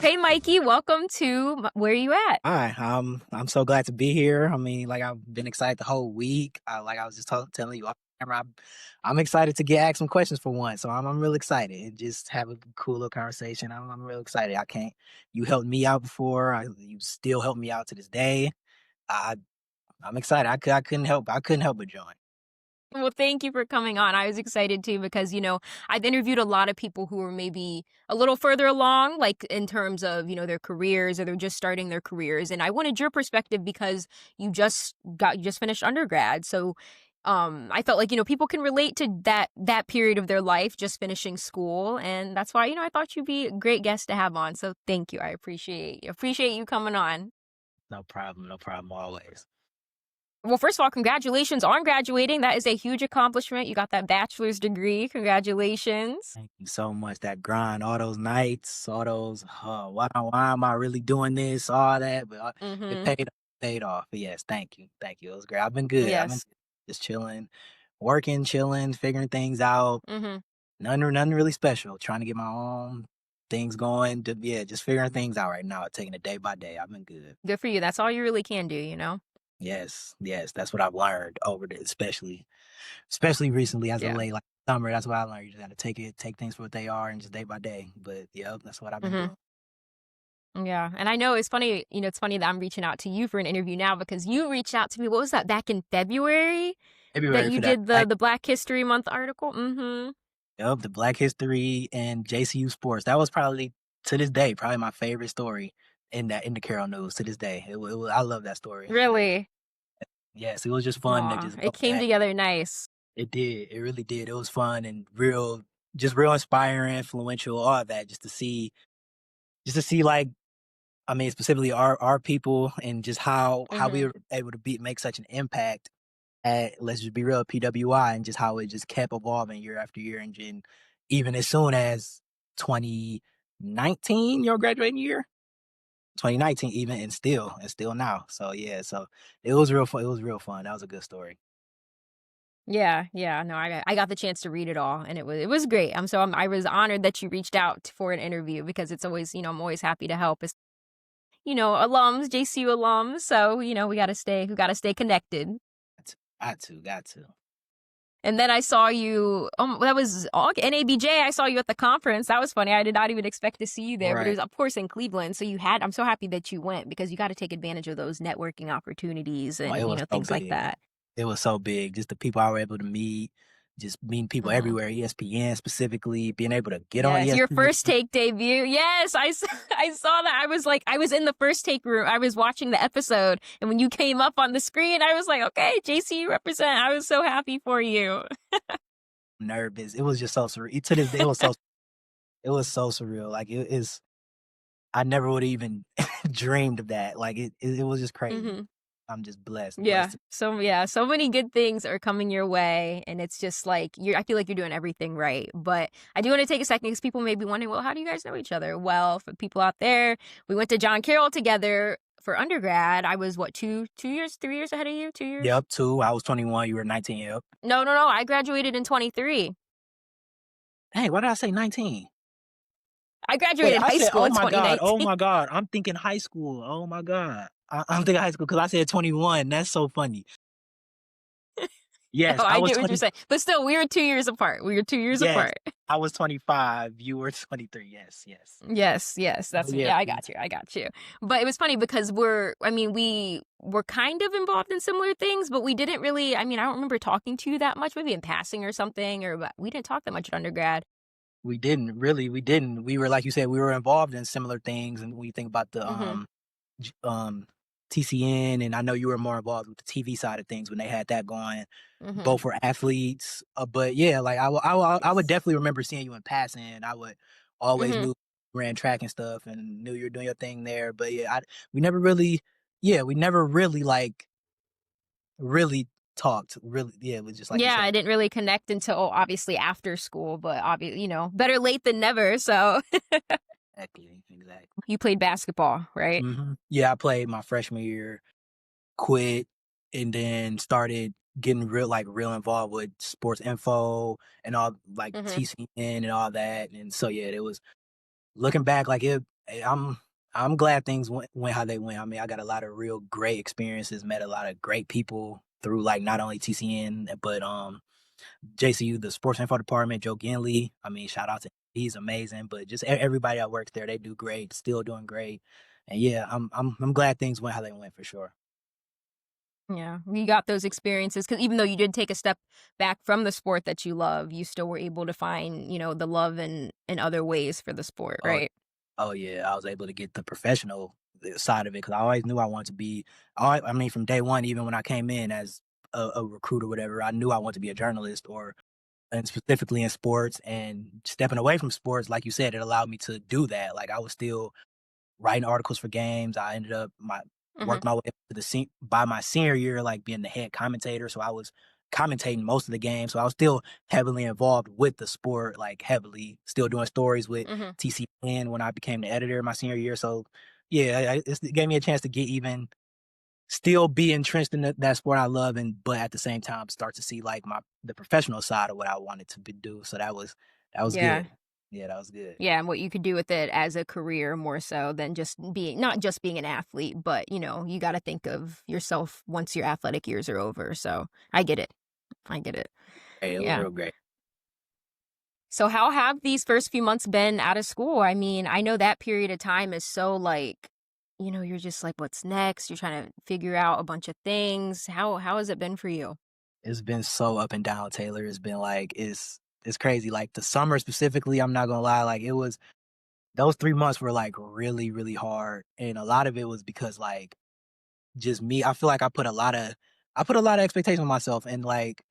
Hey, Mikey, welcome to Where You At? Hi, I'm so glad to be here. I mean, like I've been excited the whole week. Like I was just telling you off camera, I'm excited to get asked some questions for once. So I'm real excited and just have a cool little conversation. I'm real excited. I can't. You helped me out before. You still help me out to this day. I I'm excited. I couldn't help but join. Well, thank you for coming on. I was excited too because, I've interviewed a lot of people who are maybe a little further along, like in terms of, their careers or they're just starting their careers. And I wanted your perspective because you just finished undergrad. So I felt like, people can relate to that period of their life, just finishing school. And that's why, I thought you'd be a great guest to have on. So thank you. I appreciate you coming on. No problem. No problem. Always. Well, first of all, congratulations on graduating. That is a huge accomplishment. You got that bachelor's degree. Congratulations. Thank you so much. That grind, all those nights, all those, why am I really doing this? All that, but it Mm-hmm. paid off. But yes, thank you, thank you. It was great. I've been good. I've been Yes. just chilling, working, chilling, figuring things out. Mm-hmm. Nothing really special. Trying to get my own things going. Yeah, just figuring things out right now. Taking it day by day. I've been good. Good for you. That's all you really can do. Yes, yes, that's what I've learned over the, especially recently as of Yeah. late, like summer. That's what I learned. You just got to take things for what they are, and just day by day. But yep, that's what I've been Mm-hmm. doing. Yeah. And I know it's funny, it's funny that I'm reaching out to you for an interview now because you reached out to me. What was that back in February that February you for that did Black, the Black History Month article? Mm-hmm. yep, the Black History and JCU sports. That was probably to this day probably my favorite story in the Carroll News to this day. I love that story. Really? Yes, it was just fun to Aw. just It go came back. together nice. It did. It really did. It was fun and real inspiring, influential, all that. Just to see like I mean, specifically our people and just how we Mm-hmm. were able to make such an impact at, let's just be real, PWI, and just how it just kept evolving year after year, and even as soon as 2019, your graduating year, 2019, even, and still now. So yeah, so it was real fun. It was real fun. That was a good story. Yeah, yeah. No, I got the chance to read it all, and it was great. I was honored that you reached out for an interview because it's always I'm always happy to help. As alums, JCU alums. So we gotta stay connected. Got to. And then I saw you. That was NABJ. I saw you at the conference. That was funny. I did not even expect to see you there, but it Right. was of course in Cleveland. So I'm so happy that you went because you got to take advantage of those networking opportunities Oh, and it was so things like big. that. It was so big. Just the people I were able to meet, just meeting people Mm-hmm. everywhere, ESPN specifically, being able to get on Yes, your ESPN. first take debut. Yes, I saw that. I was in the first take room. I was watching the episode, and when you came up on the screen, I was like, okay, JC represent. I was so happy for you. Nervous. It was just so surreal. To this day, it was so surreal. Like it is. I never would have even dreamed of that. Like it was just crazy. Hmm. I'm just Yeah. blessed. So many good things are coming your way, and it's just like I feel like you're doing everything right. But I do want to take a second because people may be wondering, well, how do you guys know each other? Well, for people out there, we went to John Carroll together for undergrad. I was what 2 years, 3 years ahead of you? 2 years? Yep. Two. I was 21. You were 19. Yep. No, no, no. I graduated in 23. Hey, why did I say 19? I Wait, graduated I high said, school in oh 2019. my God. I'm thinking high school. Oh my God. I'm thinking high school because I said 21. That's so funny. No, Yes, I I was get what you're 20. saying. But still, we were 2 years apart. We were 2 years Yes, apart. I was 25. You were 23. Yes, yes. Yes, yes, Oh, that's yeah. yeah, I got you. But it was funny because we were kind of involved in similar things, but we didn't really, I don't remember talking to you that much, maybe in passing or something, but we didn't talk that much at undergrad. We didn't really. We didn't. We were, like you said, we were involved in similar things. And when you think about the Mm-hmm. J- um TCN, and I know you were more involved with the TV side of things when they had that going. Mm-hmm. Both were athletes, but yeah, like I would Yes. definitely remember seeing you in passing. I would always Mm-hmm. knew you ran track and stuff, and knew you were doing your thing there. But yeah, we never really, yeah, we never really like really talked. Really, yeah, it was just like you Yeah, said. I didn't really connect until obviously after school, but obviously, better late than never. So Exactly, exactly. you played basketball, right? Yeah, I played my freshman year, quit, and then started getting real involved with sports info and all like Mm-hmm. TCN and all that. And so yeah, it was looking back like Hey, I'm glad things went how they went. I mean, I got a lot of real great experiences, met a lot of great people through like not only TCN but JCU, the sports info department, Joe Ginley. I mean, shout out to he's amazing, but just everybody that works there, they do great, still doing great. And yeah, I'm glad things went how they went for sure. Yeah, you got those experiences because even though you did take a step back from the sport that you love, you still were able to find, the love in other ways for the sport, Oh, right? oh yeah, I was able to get the professional side of it because I always knew I wanted to be. I mean, from day one, even when I came in as a recruit or whatever, I knew I wanted to be a journalist or and specifically in sports and stepping away from sports, like you said, it allowed me to do that. Like I was still writing articles for games. I ended up my Mhm, worked my way up to the by my senior year, like being the head commentator. So I was commentating most of the games. So I was still heavily involved with the sport, like heavily still doing stories with mhm. TCN when I became the editor my senior year. So yeah, it gave me a chance to get even still be entrenched in that sport I love, and but at the same time start to see like the professional side of what I wanted to do. So that was Yeah. good. Yeah, that was good. Yeah, and what you could do with it as a career more so than just being not just being an athlete, but, you gotta think of yourself once your athletic years are over, so I get it. I get it. Hey, it was Yeah. real great. So how have these first few months been out of school? I mean, I know that period of time is so like, you're just like, what's next? You're trying to figure out a bunch of things. How has it been for you? It's been so up and down, Taylor. It's been like it's crazy. Like the summer specifically, I'm not gonna lie, like it was those 3 months were like really, really hard. And a lot of it was because like just me. I feel like I put a lot of expectations on myself. And like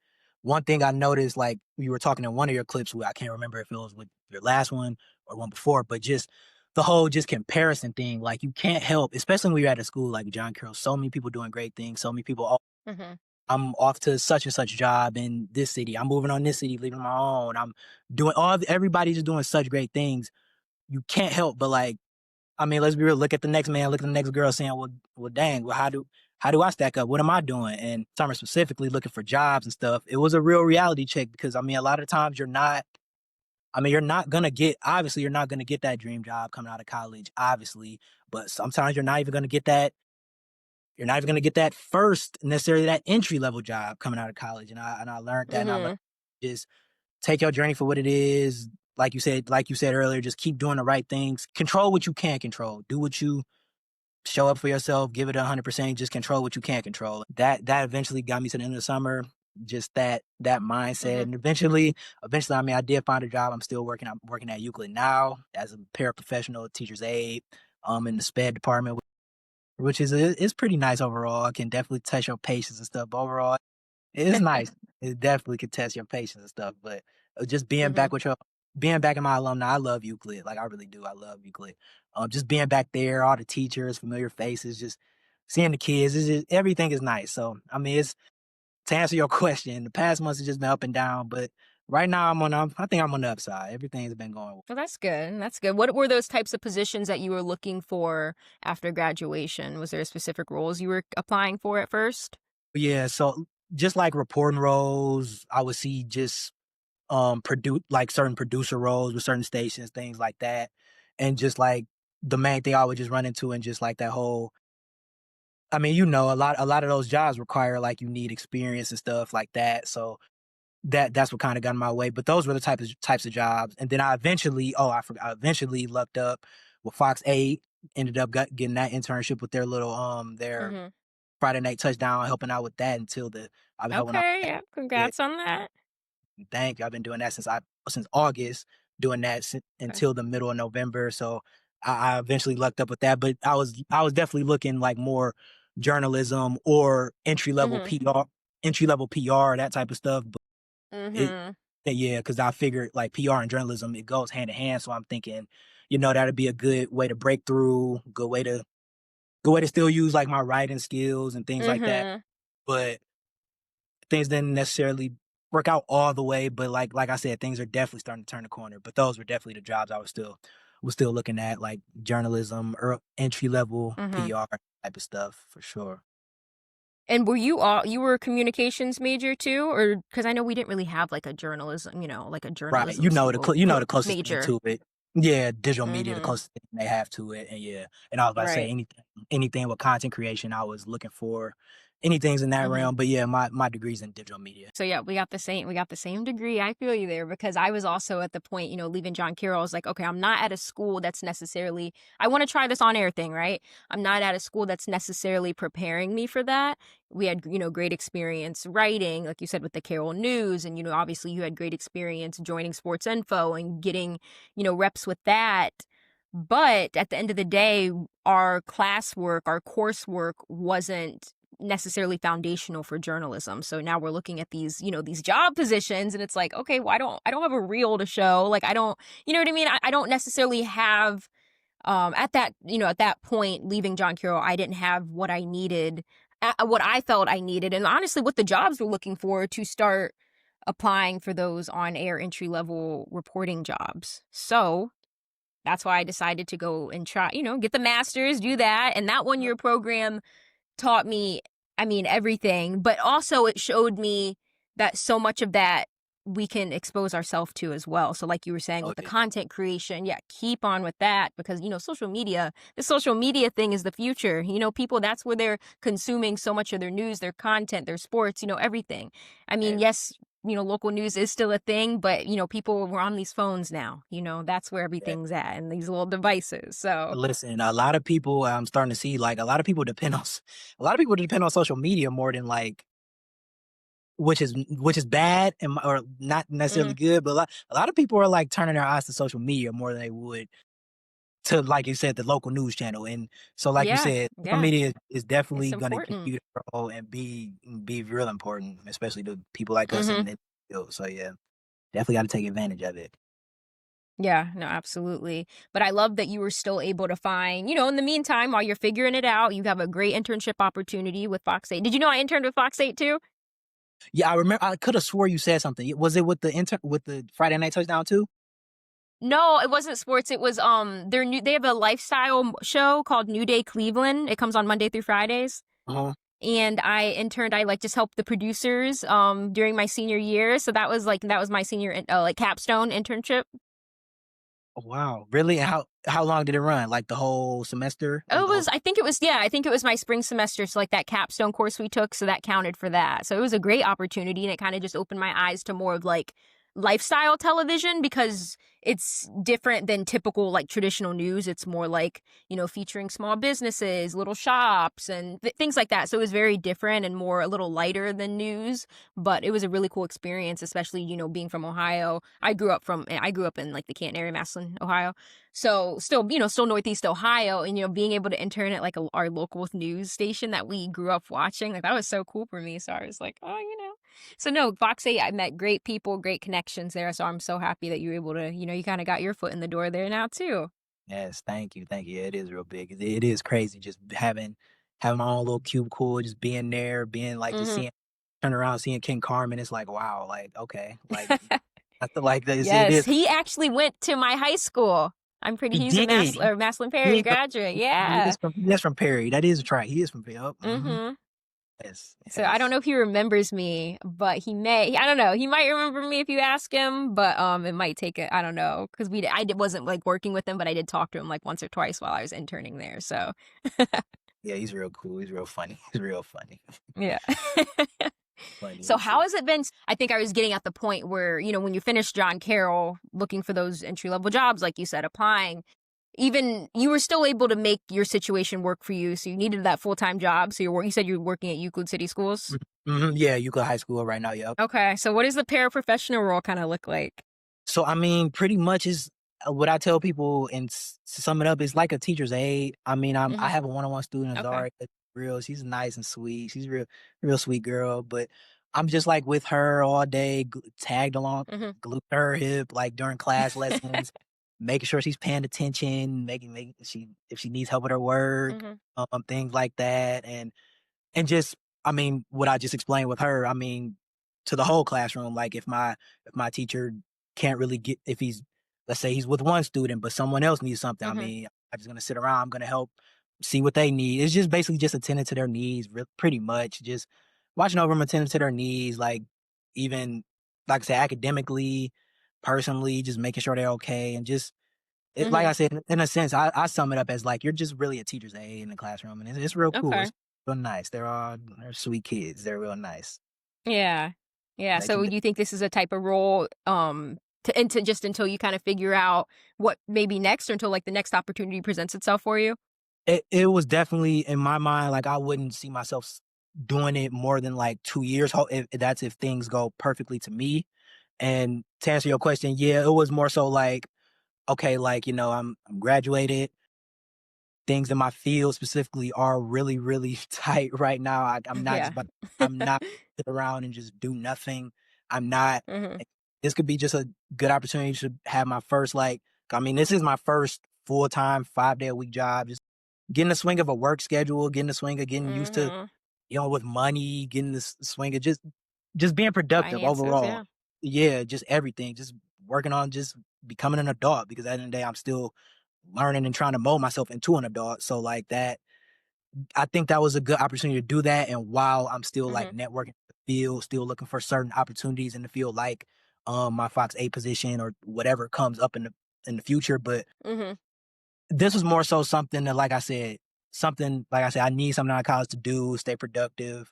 one thing I noticed, like you were talking in one of your clips where I can't remember if it was with your last one or one before, but just the whole just comparison thing. Like you can't help, especially when you're at a school like John Carroll, so many people doing great things, so many people, oh, Mhm. I'm off to such and such job in this city. I'm moving on this city, leaving my own. I'm doing everybody's just doing such great things. You can't help but like I mean, let's be real. Look at the next man. Look at the next girl, saying, well, dang. Well, how do I stack up? What am I doing?" And summer specifically looking for jobs and stuff. It was a real reality check because I mean, a lot of times you're not. I mean, you're not gonna get. Obviously, you're not gonna get that dream job coming out of college. Obviously, but sometimes you're not even gonna get that. You're not even gonna get that first necessarily that entry level job coming out of college. And I learned that. And I learned Mhm. just take your journey for what it is. Like you said earlier, just keep doing the right things. Control what you can control. Do what you show up for yourself, give it 100%, just control what you can't control. That eventually got me to the end of the summer. Just that mindset, Mhm. and eventually, I mean, I did find a job. I'm still working. I'm working at Euclid now as a paraprofessional teacher's aide, in the SPED department, which is pretty nice overall. I can definitely test your patience and stuff. But overall, it's nice. It definitely can test your patience and stuff, but, just Mhm. being back in my alumni, I love Euclid, like, I really do, I love Euclid. Just being back there, all the teachers, familiar faces, just seeing the kids, it's just everything is nice, so, I mean, it's to answer your question, the past months have just been up and down, but right now I think I'm on the upside, everything's been going well. Well, that's good. That's good. What were those types of positions that you were looking for after graduation? Was there specific roles you were applying for at first? Yeah, so, just like reporting roles, I would see just produce like certain producer roles with certain stations, things like that. And just like the main thing I would just run into and just like that whole I mean, a lot of those jobs require like you need experience and stuff like that. So that's what kind of got in my way. But those were the types of jobs. And then I eventually, oh, I forgot, I eventually lucked up with Fox 8, ended up getting that internship with their Mhm. Friday night touchdown, helping out with that until the I've been helping out Okay, yeah, with congrats on that. Thank you. I've been doing that since August, doing that Okay. until the middle of November. So I eventually lucked up with that, but I was definitely looking like more journalism or Mhm. entry level PR, that type of stuff. But it, Mhm. yeah, because I figured like PR and journalism it goes hand in hand. So I'm thinking, that'd be a good way to break through, good way to still use like my writing skills and things like that. Mhm. But things didn't necessarily work out all the way, but like I said, things are definitely starting to turn the corner. But those were definitely the jobs I was still looking at, like journalism or entry level Mhm. PR type of stuff for sure. And you were a communications major too, or because I know we didn't really have like a journalism, like a Right. journalism school The closest thing major. to it. Yeah, digital media, the Mhm. closest thing they have to it, and yeah, and I was about to say Right. anything with content creation, I was looking for anything's in that Mhm. realm, but yeah, my degree's in digital media. So yeah, we got the same degree. I feel you there because I was also at the point, leaving John Carroll. I was like, okay, I'm not at a school that's necessarily I want to try this on air thing, right? I'm not at a school that's necessarily preparing me for that. We had, great experience writing, like you said, with the Carroll News. And, obviously you had great experience joining Sports Info and getting, reps with that. But at the end of the day, our classwork, our coursework wasn't necessarily foundational for journalism. So now we're looking at these job positions and it's like, okay, well, I don't have a reel to show. Like I don't, you know what I mean? I don't necessarily have at that point leaving John Carroll, I didn't have what I needed, what I felt I needed, and honestly what the jobs were looking for to start applying for those on air entry level reporting jobs. So that's why I decided to go and try, get the master's, do that. And that 1 year program taught me, I mean, everything, but also it showed me that so much of that we can expose ourselves to as well. So, like you were saying Oh, with the yeah. content creation, yeah, keep on with that because, the social media thing is the future. People, that's where they're consuming so much of their news, their content, their sports, everything. I mean, yes, local news is still a thing, but, people were on these phones now, that's where Yeah. everything's at and these little devices. So, Listen, a lot of people I'm starting to see, like, a lot of people depend on a lot of people depend on social media more than, like, which is bad and or not necessarily mhm. good, but a lot of people are, like, turning their eyes to social media more than they would to, like you said, the local news channel, and so, like you Yeah, said, social yeah, media is it's definitely gonna important. continue to grow and be real important, especially to people like us in Mhm. the field, so yeah, definitely gotta take advantage of it. Yeah, no, absolutely. But I love that you were still able to find, in the meantime, while you're figuring it out, you have a great internship opportunity with Fox 8. Did you know I interned with Fox 8 too? Yeah, I coulda swore you said something. Was it with the Friday Night Touchdown too? No, it wasn't sports. It was they have a lifestyle show called New Day Cleveland. It comes on Monday through Fridays. Uh-huh. And I like just helped the producers during my senior year. So that was my senior like capstone internship. Oh, wow, really? And how long did it run? Like the whole semester or It the whole was, I think it was, yeah, I think it was my spring semester. So, like that capstone course we took. So, that counted for that. So, it was a great opportunity. And it kind of just opened my eyes to more of like lifestyle television because it's different than typical like traditional news. It's more like, featuring small businesses, little shops, and things like that. So, it was very different and more a little lighter than news. But it was a really cool experience, especially, being from Ohio. I grew up in like the Canton area, Massillon, Ohio. So still, still Northeast Ohio, and being able to intern at like our local news station that we grew up watching, like that was so cool for me. So I was like, oh, So no, Fox 8, I met great people, great connections there. So I'm so happy that you were able to, you kind of got your foot in the door there now too. Yes, thank you, thank you. Yeah, it is real big. It is crazy just having my own little cubicle, just being there, being like just Hmm. seeing turn around, seeing King Carmen. It's like, wow, like, okay. Like I feel like this it Yes, is he actually went to my high school. he He's a did. Maslin He Perry is from graduate. he Yeah. is from he is from Perry. That is right. He is from Perry. Yup, mhm. Hmm. Yes, So I don't yes. know if he remembers me, but I don't know. He might remember me if you ask him, but it might take it. I don't know because wasn't like working with him, but I did talk to him like once or twice while I was interning there. So Yeah, he's real cool. He's real funny. He's real funny. yeah. Funny So as how shit. has it been? I think I was getting at the point where when you finish John Carroll, looking for those entry level jobs, like you said, applying. Even you were still able to make your situation work for you, so you needed that full time job. So you said you were working at Euclid City Schools. Mhm, yeah, Euclid High School right now, yep. Okay, so what does the paraprofessional role kind of look like? So, I mean, pretty much is what I tell people and to sum it up, it's like a teacher's aide. I mean, I Hmm. have a one-on-one student, Okay. Zara, that's real. She's nice and sweet. She's real sweet girl. But I'm just like with her all day, tagged along, Hmm. glued to her hip, like during class lessons, making sure she's paying attention, making she if she needs help with her work, Hmm. things like that, and just I mean, what I just explained with her, I mean, to the whole classroom, like if my teacher can't really get if he's let's say he's with one student, but someone else needs something, I Hmm. mean, I'm just gonna sit around, I'm gonna help see what they need. It's just basically just attending to their needs, pretty much. Just watching over them, attending to their needs, like even like I said, academically, personally, just making sure they're okay and just like Mhm. I said, in a sense, I sum it up as like you're just really a teacher's aide in the classroom, and it's real cool. Okay. It's real nice. They're sweet kids. They're real nice. Yeah. Yeah, They so can. you think this is a type of role, to into just until you kinda figure out what may be next or until, like, the next opportunity presents itself for you? It was definitely in my mind, like, I wouldn't see myself doing it more than, like, 2 years, if that's if things go perfectly to me, and to answer your question, yeah, it was more so like, okay, like, I'm graduated, things in my field specifically are really, really tight right now. I'm not just Yeah. about I'm not sit around and just do nothing. I'm not Mhm. this could be just a good opportunity to have my first, like I mean, this is my first full-time 5-day-a-week job, just getting the swing of a work schedule, getting the swing of getting used to, Mhm. with money, getting the swing of just being productive Finances, overall. yeah. Yeah, just everything, just working on just becoming an adult because at the end of the day, I'm still learning and trying to mold myself into an adult. So like that, I think that was a good opportunity to do that. And while I'm still like Mhm. networking in the field, still looking for certain opportunities in the field, like my Fox 8 position or whatever comes up in the future. But Mhm. this was more so something that, like I said, I need something out of college to do, stay productive.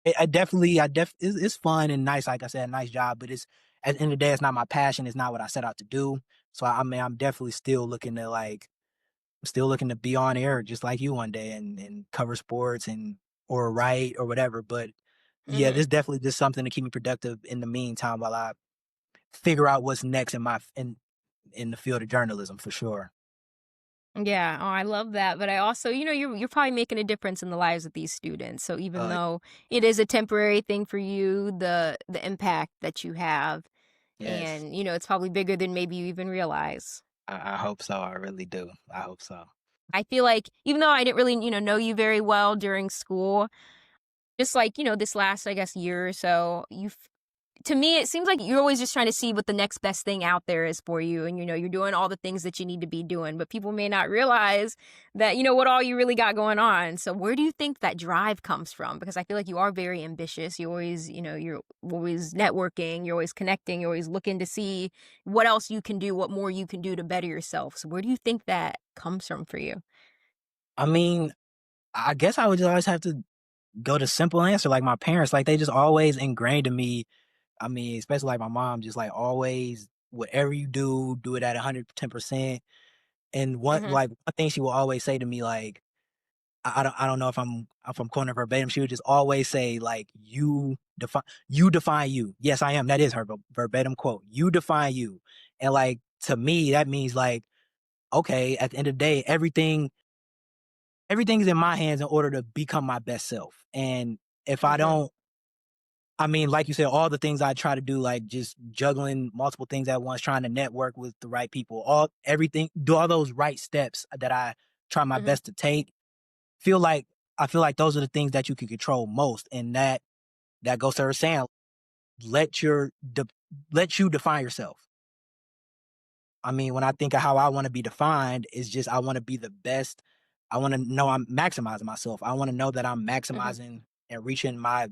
It's fun and nice. Like I said, a nice job, but it's at the end of the day, it's not my passion. It's not what I set out to do. So I mean, I'm definitely still looking to be on air just like you one day and cover sports and or write or whatever. But yeah, Mhm. this definitely just something to keep me productive in the meantime while I figure out what's next in the field of journalism for sure. Yeah, oh, I love that, but I also you're probably making a difference in the lives of these students, so even Uh, though it is a temporary thing for you, the impact that you have yes, and, it's probably bigger than maybe you even realize. I hope so. I really do. I hope so. I feel like even though I didn't really, know you very well during school, just like, this last, I guess, year or so, to me, it seems like you're always just trying to see what the next best thing out there is for you. And, you're doing all the things that you need to be doing, but people may not realize that, what all you really got going on. So, where do you think that drive comes from? Because I feel like you are very ambitious. You always, you're always networking, you're always connecting, you're always looking to see what else you can do, what more you can do to better yourself. So, where do you think that comes from for you? I mean, I guess I would just always have to go to simple answer like my parents. Like they just always ingrained in me. I mean, especially like my mom, just like always, whatever you do, do it at 110%. And Hmm. one thing she will always say to me, like, I don't know if I'm quoting her verbatim. She would just always say like you define you. Yes, I am. That is her verbatim quote. You define you. And like to me, that means like, okay, at the end of the day, everything is in my hands in order to become my best self. And if I Hmm. don't, I mean, like you said, all the things I try to do, like just juggling multiple things at once, trying to network with the right people, do all those right steps that I try my Hmm. best to take feel like I feel like those are the things that you can control most, and that goes to her saying, "Let your de- let you define yourself." I mean, when I think of how I want to be defined, is just I want to be the best. I want to know I'm maximizing myself. I want to know that I'm Hmm. maximizing and reaching my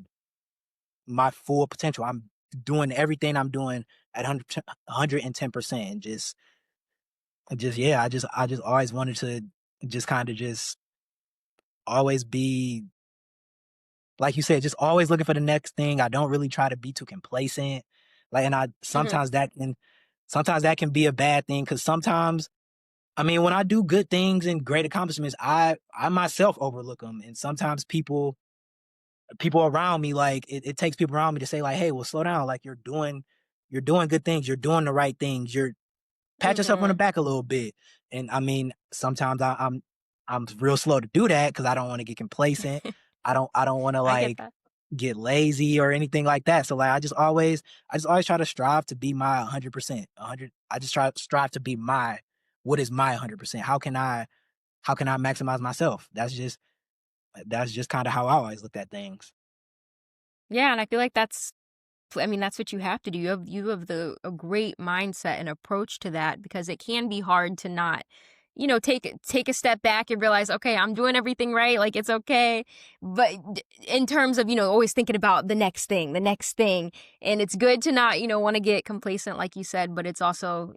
full potential. I'm doing everything I'm doing at 110%. Just yeah, I just always wanted to just kind of just always be like you said, just always looking for the next thing. I don't really try to be too complacent. Like, and I Hmm. sometimes that can be a bad thing because sometimes, I mean, when I do good things and great accomplishments, I myself overlook them, and sometimes people around me, like it takes people around me to say like, hey, well, slow down. Like you're doing good things. You're doing the right things. You're pat yourself on the Hmm. back a little bit. And I mean, sometimes I'm real slow to do that because I don't want to get complacent. I don't want to I get like that. get lazy or anything like that. So like I just always try to strive to be my 100%. 100 I just try strive to be my what is my 100%? How can I maximize myself? That's just kind of how I always looked at things. Yeah, and I feel like that's what you have to do. You have the a great mindset and approach to that because it can be hard to not, take a step back and realize, okay, I'm doing everything right, like it's okay. But in terms of, always thinking about the next thing, and it's good to not, want to get complacent, like you said, but it's also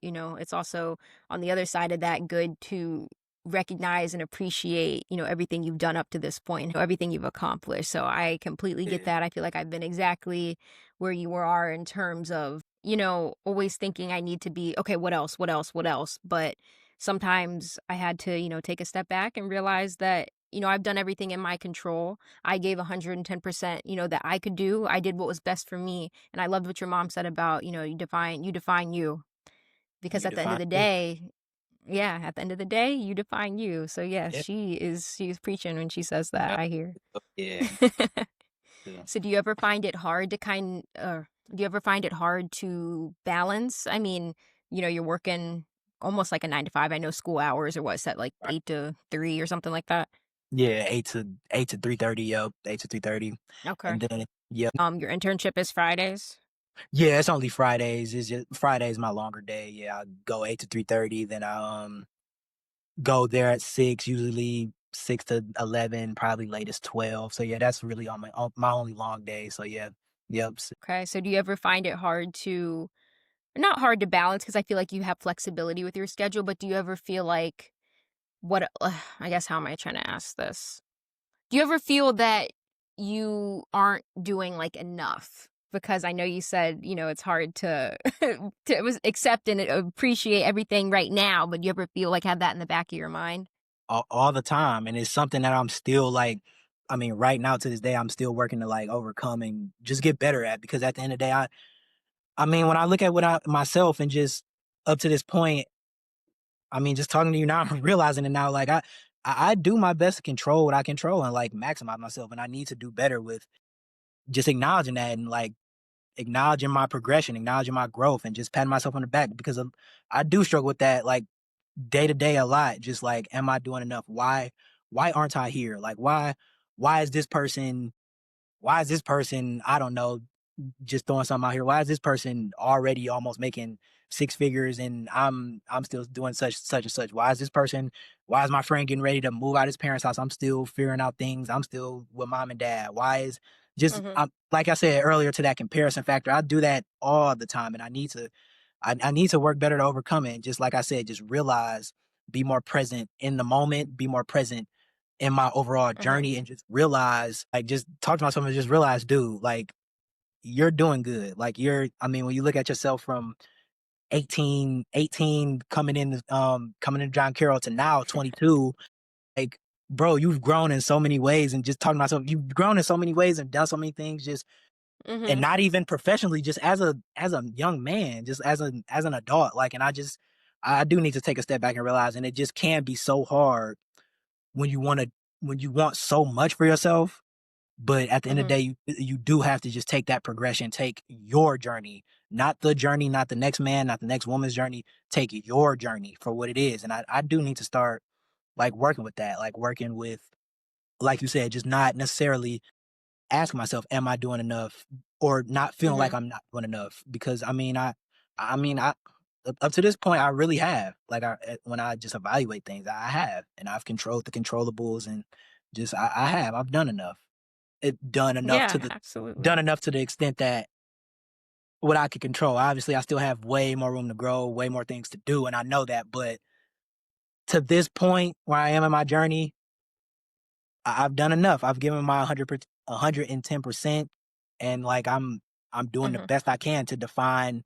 on the other side of that good to recognize and appreciate, everything you've done up to this point and everything you've accomplished. So I completely get Yeah, that. I feel like I've been exactly where you are in terms of, always thinking I need to be, okay, what else? What else? What else? But sometimes I had to, take a step back and realize that, I've done everything in my control. I gave 110%, that I could do. I did what was best for me. And I loved what your mom said about, you define you. Because you at the end define of the you. day, yeah, at the end of the day, you define you. So yes, Yeah, she's preaching when she says that, yeah, I hear. yeah. Yeah. So do you ever find it hard to balance? I mean, you're working almost like a 9 to 5. I know school hours are what, set like Right. 8 to 3 or something like that? Yeah, 8 to 3:30. Yep, 8 to 3:30, Okay. and then yeah, Your internship is Fridays? yeah. It's only Fridays. It's just Friday's my longer day. Yeah, I go 8 to 3:30. Then I go there at 6. Usually 6 to 11. Probably latest 12. So yeah, that's really on my only long day. So yeah, yep. Okay. So do you ever find it hard to not hard to balance because I feel like you have flexibility with your schedule, but do you ever feel like I guess how am I trying to ask this? Do you ever feel that you aren't doing, like, enough? Because I know you said, it's hard to accept and appreciate everything right now, but do you ever feel like have that in the back of your mind? All the time, and it's something that I'm still like, I mean, right now to this day, I'm still working to like overcome and just get better at, because at the end of the day, I mean, when I look at what I myself and just up to this point, I mean, just talking to you now, I'm realizing it now. Like I do my best to control what I control and like maximize myself, and I need to do better with just acknowledging that and like acknowledging my progression, acknowledging my growth, and just patting myself on the back, because I do struggle with that like day to day a lot. Just like, am I doing enough? Why aren't I here? Like why is this person I don't know, just throwing something out here. Why is this person already almost making six figures and I'm still doing such and such? Why is my friend getting ready to move out his parents' house? I'm still figuring out things. I'm still with mom and dad. Why is just Mhm, like I said earlier, to that comparison factor, I do that all the time, and I need to work better to overcome it. And just like I said, just realize, be more present in the moment, be more present in my overall mhm, journey, and just realize, like, just talk to myself and just realize, dude, like, you're doing good. Like, I mean, when you look at yourself from 18 coming into John Carroll to now 22, like, bro, you've grown in so many ways. And just talking to myself, you've grown in so many ways and done so many things, just, and mhm, not even professionally, just as a young man, just as an adult. Like, and I do need to take a step back and realize, and it just can be so hard when you want so much for yourself, but at the end of the mhm, day, you do have to just take that progression, take your journey, not the next man, not the next woman's journey. Take your journey for what it is. And I do need to start like working with that, like working with, like you said, just not necessarily asking myself, am I doing enough? Or not feeling like mhm. I'm not doing enough. Because I mean, up to this point, I really have. Like, when I just evaluate things, I have, and I've controlled the controllables, and just I've done enough. Yeah, absolutely. Done enough to the extent that what I could control. Obviously, I still have way more room to grow, way more things to do, and I know that. But to this point where I am in my journey, I've done enough. I've given my 110%, and like I'm doing the Mhm, best I can to define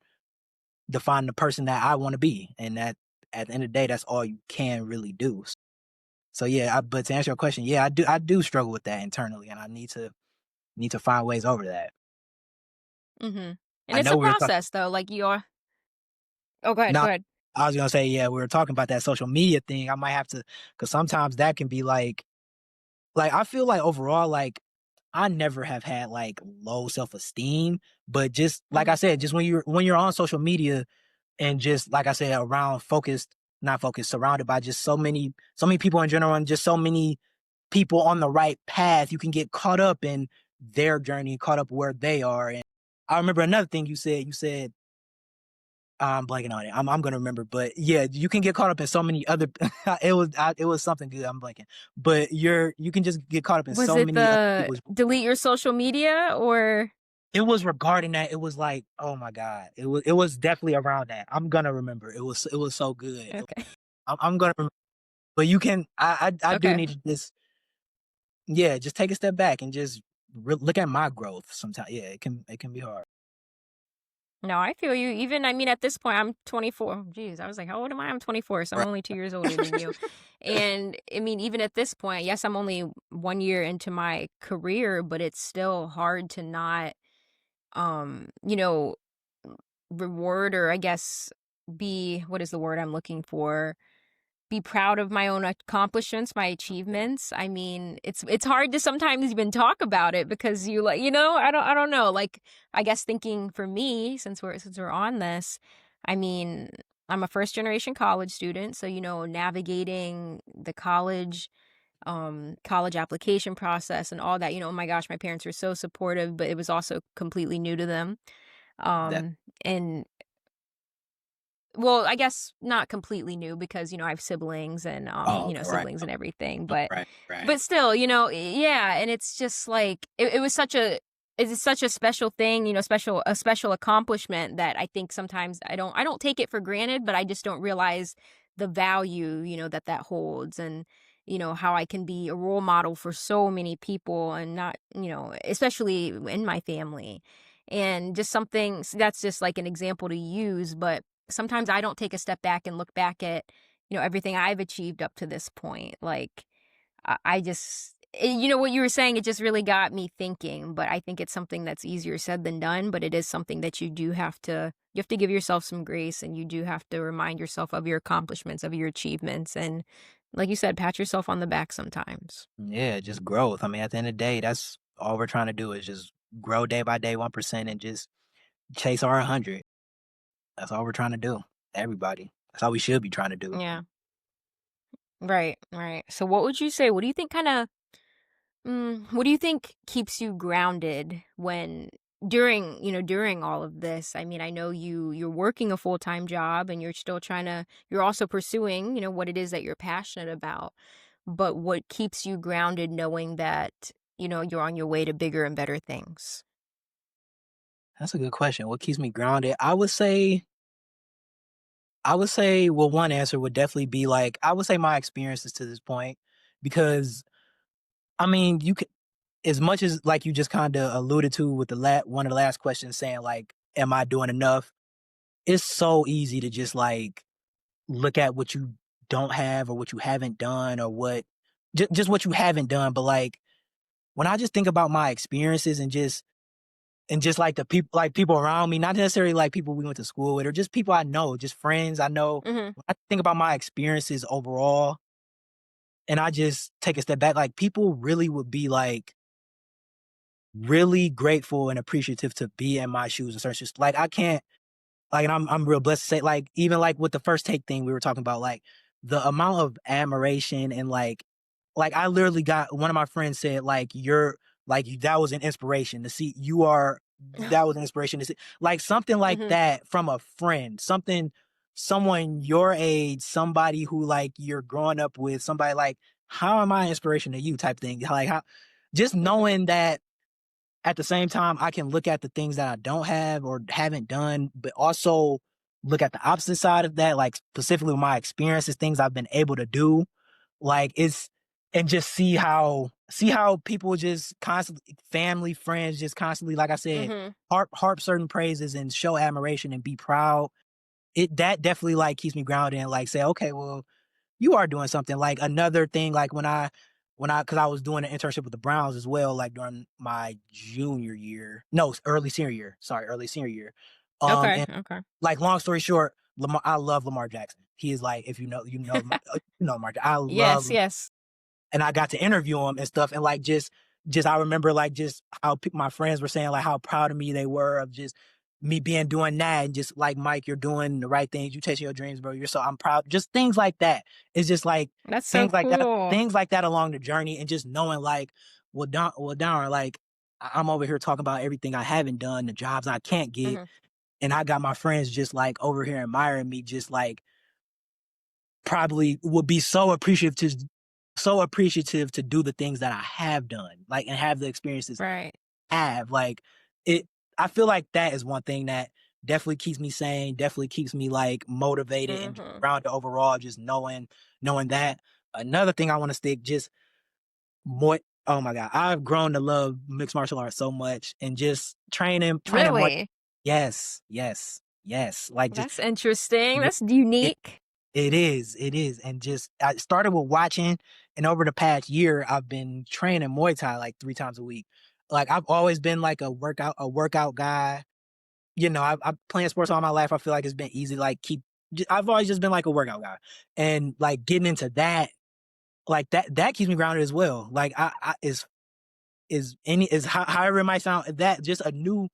the person that I want to be, and that at the end of the day, that's all you can really do. So yeah, but to answer your question, yeah, I do struggle with that internally, and I need to find ways over that. mhm. And I it's know a we were talking. process though, like you're Oh, go ahead, Now, go ahead. I was gonna say, yeah, we were talking about that social media thing. I might have to, because sometimes that can be like I feel like overall, like I never have had like low self esteem, but just like I Mhm, said, just when you're on social media, and just like I said, around focused, not focused, surrounded by just so many people in general, and just so many people on the right path, you can get caught up in their journey, caught up where they are. And I remember another thing you said. You said I'm blanking on it. I'm gonna remember, but yeah, you can get caught up in so many other. It was something good. I'm blanking, but you can just get caught up in Was so it many other the people's. delete your social media or It was regarding that. It was like, oh my god, it was definitely around that. I'm gonna remember. It was so good. okay. I'm gonna remember, but you can. I do Okay. need to just yeah, just take a step back and just look at my growth. Sometimes, yeah, it can be hard. No, I feel you. Even I mean, at this point, I'm 24. Geez, I was like, how old am I? I'm 24, so I'm Right. only 2 years older than you. And I mean, even at this point, yes, I'm only 1 year into my career, but it's still hard to not, you know, reward or I guess be what is the word I'm looking for? Be proud of my own accomplishments, my achievements. I mean, it's hard to sometimes even talk about it because you like, I don't know. Like I guess thinking for me, since we're on this, I mean, I'm a first generation college student, so navigating the college application process and all that, oh my gosh, my parents were so supportive, but it was also completely new to them. That. And well, I guess not completely new because, I have siblings and, Oh, okay, right. siblings and everything, Okay, but right. Right. but still, yeah, and it's just like it was such a special thing, a special accomplishment that I think sometimes I don't take it for granted, but I just don't realize the value, that holds and how I can be a role model for so many people and not, especially in my family. And just something that's just like an example to use, but sometimes I don't take a step back and look back at, everything I've achieved up to this point. Like, I just, what you were saying, it just really got me thinking. But I think it's something that's easier said than done. But it is something that you have to give yourself some grace and you do have to remind yourself of your accomplishments, of your achievements. And like you said, pat yourself on the back sometimes. Yeah, just growth. I mean, at the end of the day, that's all we're trying to do is just grow day by day, 1%, and just chase our 100. That's all we're trying to do. Everybody. That's all we should be trying to do. Yeah. Right. Right. So what would you say? What do you think what do you think keeps you grounded when during all of this? I mean, I know you're working a full-time job and you're also pursuing, what it is that you're passionate about. But what keeps you grounded knowing that, you're on your way to bigger and better things? That's a good question. What keeps me grounded? I would say, well, one answer would definitely be like, I would say my experiences to this point, because I mean, you could, as much as like you just kind of alluded to with one of the last questions saying like, am I doing enough? It's so easy to just like look at what you don't have or what you haven't done or just what you haven't done. But like when I just think about my experiences and just like people around me, not necessarily like people we went to school with or just people I know, just friends I know. Mhm. When I think about my experiences overall and I just take a step back, like people really would be like really grateful and appreciative to be in my shoes and such. Just like I can't like, and I'm real blessed to say, like, even like with the first take thing we were talking about, like the amount of admiration and like I literally got one of my friends said, like, that was an inspiration to see that was an inspiration to see like something like Mhm. that from a friend, someone your age, somebody who like you're growing up with, somebody like, how am I an inspiration to you type thing? Like how just Mhm. knowing that at the same time, I can look at the things that I don't have or haven't done, but also look at the opposite side of that, like specifically with my experiences, things I've been able to do. Like it's and just see how people just constantly family, friends, just constantly, like I said, Mhm. harp certain praises and show admiration and be proud. That definitely like keeps me grounded and like say, okay, well, you are doing something. Like another thing, like because I was doing an internship with the Browns as well, like during my junior year, no, early senior year. Sorry, early senior year. Okay. And Okay. like long story short, I love Lamar Jackson. He is like, if Lamar. I Yes, love yes. and I got to interview him and stuff, and like just I remember like just how my friends were saying like how proud of me they were of just me being doing that and just like Mike, you're doing the right things, you chasing your dreams, bro. I'm proud. Just things like that. It's just like That's so cool. things like that along the journey, and just knowing like, darn, like I'm over here talking about everything I haven't done, the jobs I can't get, Mhm. and I got my friends just like over here admiring me, just like probably would be so appreciative to do the things that I have done, like, and have the experiences Right. I have. Like it I feel like that is one thing that definitely keeps me sane, definitely keeps me like motivated and Mhm. grounded overall, just knowing that. Another thing I want to stick just more oh my god, I've grown to love mixed martial arts so much and just training more. Really? Yes, yes, yes. Like just That's interesting, yeah, that's it unique. it is, and just I started with watching, and over the past year, I've been training Muay Thai like 3 times a week. Like, I've always been like a workout guy. You know, I've playing sports all my life. I feel like it's been easy, like, I've always just been like a workout guy, and, like, getting into that, like, that keeps me grounded as well. Like, I is however it might sound, that just a new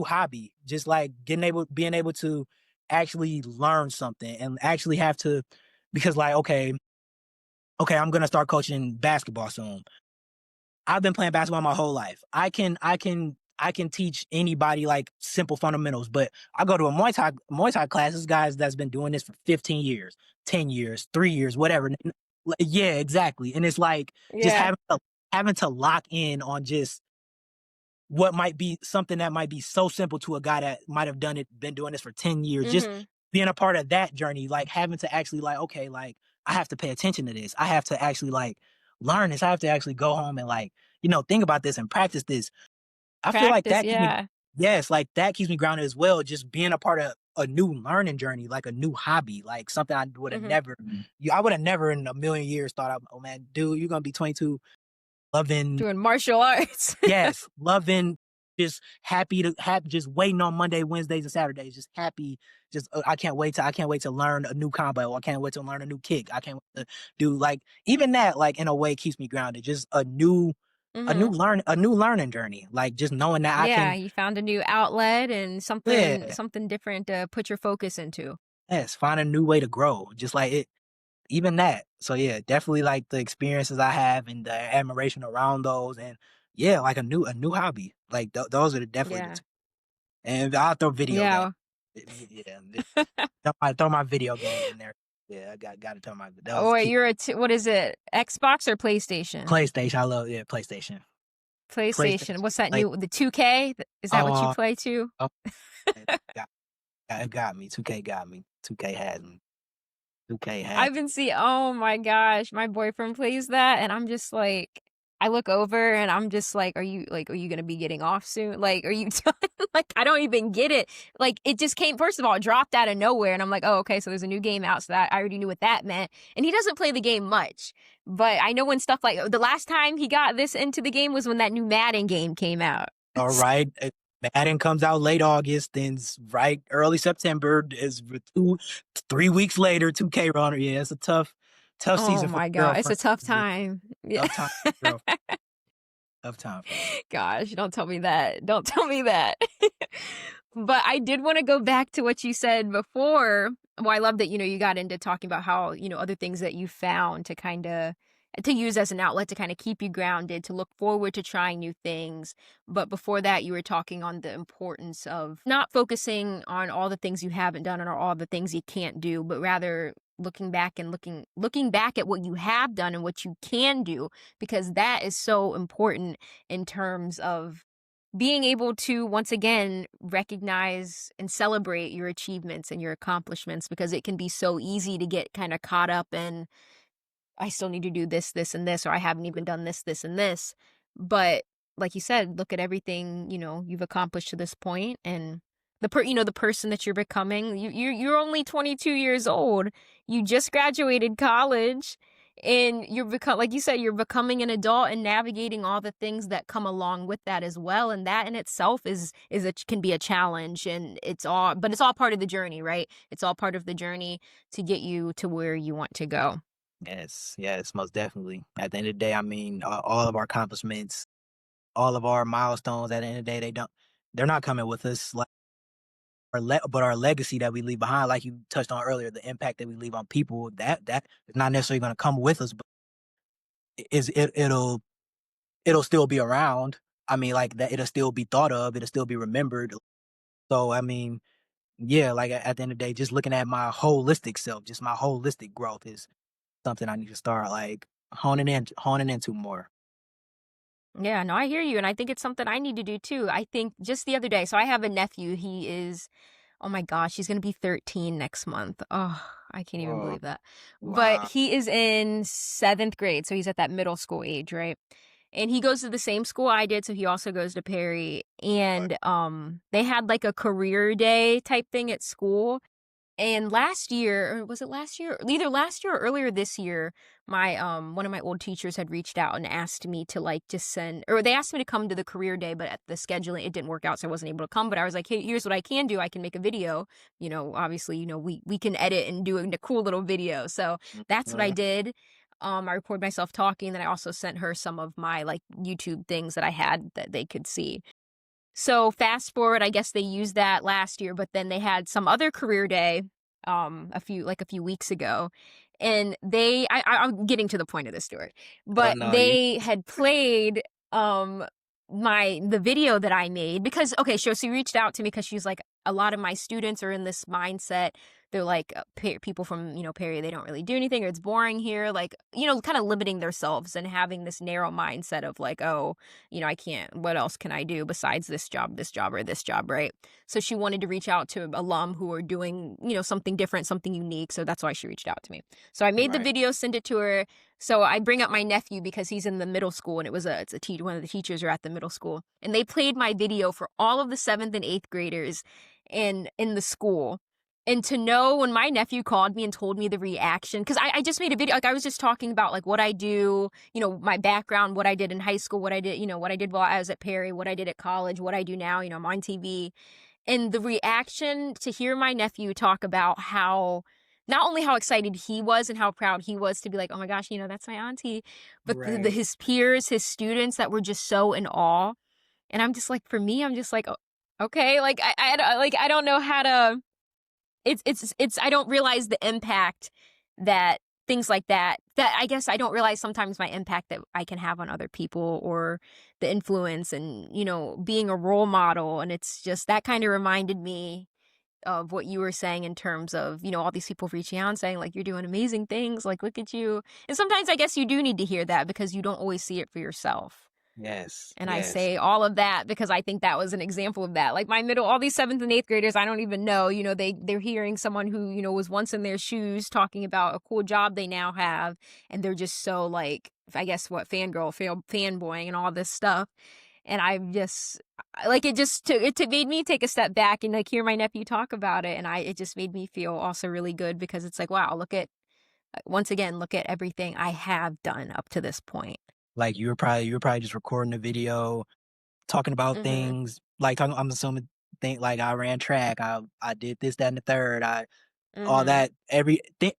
hobby, just like being able to actually learn something and actually have to, because like okay, I'm gonna start coaching basketball soon. I've been playing basketball my whole life. I can teach anybody like simple fundamentals, but I go to a Muay Thai class. This guys that's been doing this for 15 years, 10 years, 3 years, whatever. Yeah, exactly. And it's like just Yeah. having to lock in on just what might be something that might be so simple to a guy that might have been doing this for 10 years. Just Mhm. being a part of that journey, like having to actually like, okay, like I have to pay attention to this. I have to actually like learn this. I have to actually go home and like, think about this and practice this. I feel like Practice, that keeps me yeah. yes, like that keeps me grounded as well. Just being a part of a new learning journey, like a new hobby, like something I would have Mhm. never, I would have never in a million years thought, oh man, dude, you're gonna be 22, loving. Doing martial arts. Yes, loving, just happy to have, just waiting on Monday, Wednesdays, and Saturdays, just happy. Just I can't wait to learn a new combo. I can't wait to learn a new kick. I can't wait to do like even that, like in a way keeps me grounded. Just Mhm. a new learning journey. Like just knowing that I Yeah, can, you found a new outlet and something yeah, something different to put your focus into. yes, find a new way to grow. Just like it, even that. So yeah, definitely like the experiences I have and the admiration around those, and yeah, like a new hobby. Like those are definitely the Yeah. two. And I'll throw video games. Yeah. Yeah, I throw my video games in there. Yeah, I gotta throw my Oh, those wait, keep you're what is it? Xbox or PlayStation? PlayStation. I love, yeah, PlayStation. PlayStation. PlayStation. What's that Like, new the 2K? Is that what you oh, play too? oh, it got me. 2K got me. 2K has me. 2K has I've been see oh my gosh, my boyfriend plays that, and I'm just like I look over and I'm just like, are you gonna be getting off soon? Like, are you done? Like, I don't even get it. Like, it just came first of all, it dropped out of nowhere, and I'm like, "Oh, okay, so there's a new game out," so that I already knew what that meant, and he doesn't play the game much, but I know when stuff like the last time he got this into the game was when that new Madden game came out. all right. Madden comes out late August, then right early September is 3 weeks later. 2K runner. Yeah, it's a tough Oh season for my my god, it's girlfriend. a tough Yeah, time. Yeah. tough time for my girlfriend. Tough time for her. Gosh, don't tell me that. Don't tell me that. But I did wanna go back to what you said before. Well, I love that, you got into talking about how, other things that you found to use as an outlet to kinda keep you grounded, to look forward to trying new things. But before that, you were talking on the importance of not focusing on all the things you haven't done or all the things you can't do, but rather looking back and looking back at what you have done and what you can do, because that is so important in terms of being able to once again recognize and celebrate your achievements and your accomplishments, because it can be so easy to get kind of caught up in I still need to do this, this, and this, or I haven't even done this, this, and this. But like you said, look at everything, you've accomplished to this point, and the person that you're becoming. You're only 22 years old. You just graduated college, and like you said, you're becoming an adult and navigating all the things that come along with that as well. And that in itself can be a challenge, and it's all part of the journey, right? It's all part of the journey to get you to where you want to go. Yes, yes, most definitely. At the end of the day, I mean, all of our accomplishments, all of our milestones. At the end of the day, they're not coming with us. Like but our legacy that we leave behind, like you touched on earlier, the impact that we leave on people, that is not necessarily going to come with us, but it'll still be around. I mean, like that, it'll still be thought of. It'll still be remembered. So, I mean, yeah, like at the end of the day, just looking at my holistic self, just my holistic growth is something I need to start like honing into more. Yeah, no, I hear you, and I think it's something I need to do too. I think just the other day, so I have a nephew. He is, oh my gosh, he's gonna be 13 next month. Oh, I can't even Oh, believe that. But wow. he is in 7th grade, so he's at that middle school age, right? And he goes to the same school I did, so he also goes to Perry. And they had like a career day type thing at school. And last year, or was it last year? Either last year or earlier this year, my one of my old teachers had reached out and asked me to like just send, or they asked me to come to the career day, but at the scheduling it didn't work out, so I wasn't able to come. But I was like, hey, here's what I can do. I can make a video. Obviously, we can edit and do a cool little video. So that's what I Mhm. did. I recorded myself talking, then I also sent her some of my like YouTube things that I had that they could see. So fast forward, I guess they used that last year, but then they had some other career day, a few weeks ago, and I'm getting to the point of the story, Oh but no, you they had played um the video that I made because okay, so she reached out to me because she's like a lot of my students are in this mindset. They're like people from Perry. They don't really do anything, or it's boring here. Like kind of limiting themselves and having this narrow mindset of like, oh, I can't, what else can I do besides this job, or this job, right? So she wanted to reach out to alum who are doing, something different, something unique. So that's why she reached out to me. So I made the right, video, sent it to her. So I bring up my nephew because he's in the middle school and it's a teacher, one of the teachers are at the middle school. And they played my video for all of the 7th and 8th graders in the school. And to know when my nephew called me and told me the reaction, because I just made a video, like I was just talking about like what I do, my background, what I did in high school, what I did, what I did while I was at Perry, what I did at college, what I do now, I'm on TV. And the reaction to hear my nephew talk about how, not only how excited he was and how proud he was to be like, oh my gosh, that's my auntie, but right, his peers, his students that were just so in awe. And I'm just like, for me, I'm just like, "Oh, okay, like I don't know how to, I don't realize the impact that things like that I guess I don't realize sometimes my impact that I can have on other people, or the influence and, being a role model. And it's just that kind of reminded me of what you were saying in terms of, all these people reaching out and saying like, you're doing amazing things. Like, look at you. And sometimes I guess you do need to hear that because you don't always see it for yourself. yes, And I yes, say all of that because I think that was an example of that. Like all these 7th and 8th graders, I don't even know, they're hearing someone who, was once in their shoes talking about a cool job they now have. And they're just so like, I guess what, fanboying and all this stuff. And I'm just like, it made me take a step back and like hear my nephew talk about it. And it just made me feel also really good because it's like, wow, once again, look at everything I have done up to this point. like you were probably just recording a video, talking about Mm-hmm. things, like talking. I'm assuming think like I ran track, I did this, that, and the third, I all Mm-hmm. that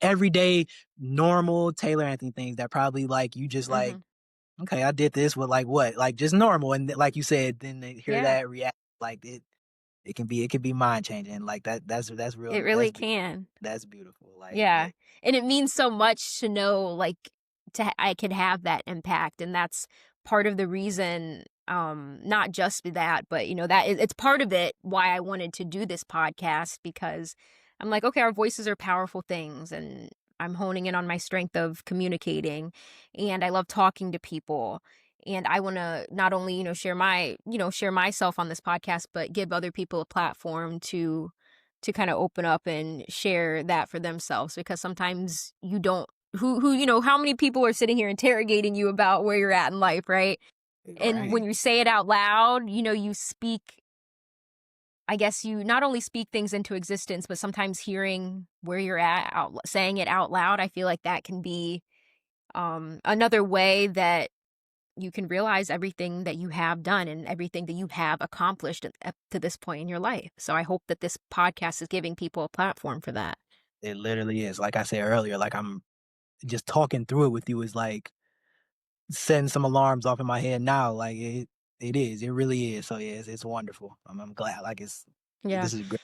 everyday normal Taylor Anthony things that probably like you just like Mm-hmm. okay, I did this with like what like just normal, and like you said, then they hear Yeah. that react like it can be mind changing like that's It real really can. that's beautiful like Yeah. that And it means so much to know, like, I could have that impact. And that's part of the reason, not just that, but, it's part of it why I wanted to do this podcast because I'm like, okay, our voices are powerful things. And I'm honing in on my strength of communicating. And I love talking to people. And I want to not only, share myself on this podcast, but give other people a platform to kind of open up and share that for themselves because sometimes you don't how many people are sitting here interrogating you about where you're at in life, right? And when right. you say it out loud, you speak, I guess you not only speak things into existence, but sometimes hearing where you're at saying it out loud, I feel like that can be another way that you can realize everything that you have done and everything that you have accomplished up to this point in your life. So I hope that this podcast is giving people a platform for that. It literally is like I said earlier, like I'm just talking through it with you is like setting some alarms off in my head now. Like it really is. So yeah, it's wonderful. I'm glad. Like Yeah. this is great.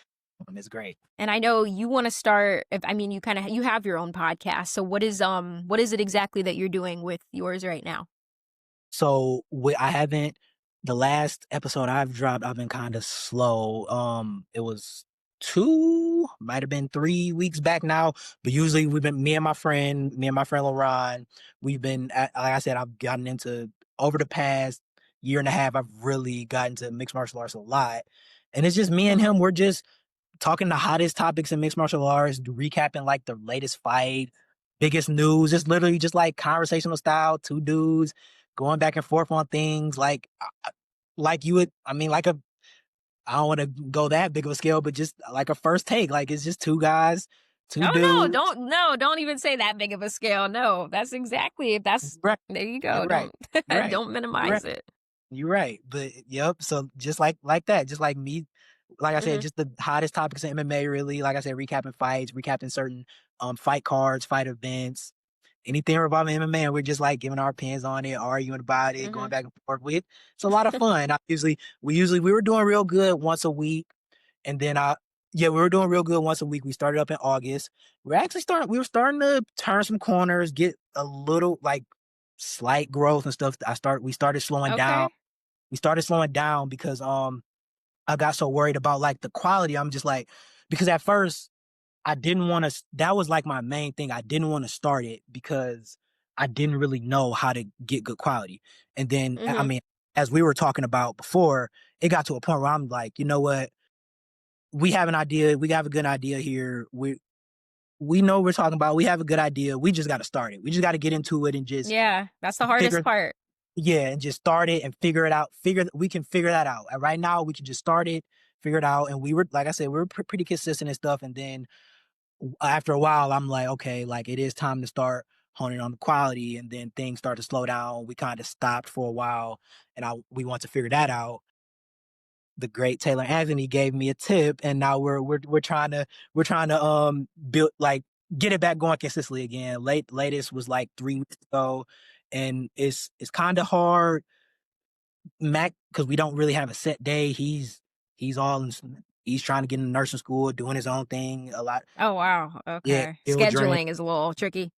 It's great. And I know you want to start, if I mean you have your own podcast. So what is it exactly that you're doing with yours right now? So I haven't the last episode I've dropped. I've been kind of slow. It was might have been 3 weeks back now. But usually we've been me and my friend LaRon, we've been like I said, I've gotten into over the past year and a half, I've really gotten to mixed martial arts a lot. And it's just me and Mhm. him, we're just talking the hottest topics in mixed martial arts, recapping like the latest fight, biggest news. It's literally just like conversational style, two dudes going back and forth on things like you would, I mean, like a I don't want to go that big of a scale, but just like a first take. Like it's just two guys, two Oh, no, dudes. don't even say that big of a scale. No, that's exactly that's Right. there you You're go. right. Don't You're right. don't You're right. minimize it. You're right. But yep. So just like that, just like me, like I said, Mhm. just the hottest topics in MMA. Really, like I said, recapping fights, recapping certain fight cards, fight events, anything revolving MMA, and we're just like giving our opinions on it, arguing about it, going Mhm. back and forth with. It's a lot of fun. We were doing real good once a week. And then yeah, we were doing real good once a week. We started up in August. We were starting to turn some corners, get a little like slight growth and stuff. We started slowing down. Okay. We started slowing down because I got so worried about like the quality. I'm just like, because at first I didn't want to, that was like my main thing. I didn't want to start it because I didn't really know how to get good quality. And then, I Mhm. mean, as we were talking about before, it got to a point where I'm like, you know what? We have an idea. We have a good idea here. We know what we're talking about. We have a good idea. We just got to start it. We just got to get into it and just Yeah, that's the hardest figure, part. yeah, and just start it and figure it out. We can figure that out. And right now, we can just start it, figure it out. And we were, like I said, we were pretty consistent and stuff. And then after a while, I'm like, okay, like it is time to start honing on the quality. And then things start to slow down. We kind of stopped for a while, and we want to figure that out. The great Taylor Anthony gave me a tip, and now we're trying to build like get it back going consistently again. Latest was like 3 weeks ago, and it's kind of hard, Mac, because we don't really have a set day. He's all in, he's trying to get into nursing school, doing his own thing a lot. Oh, wow. Yeah, Okay. children Scheduling is a little tricky.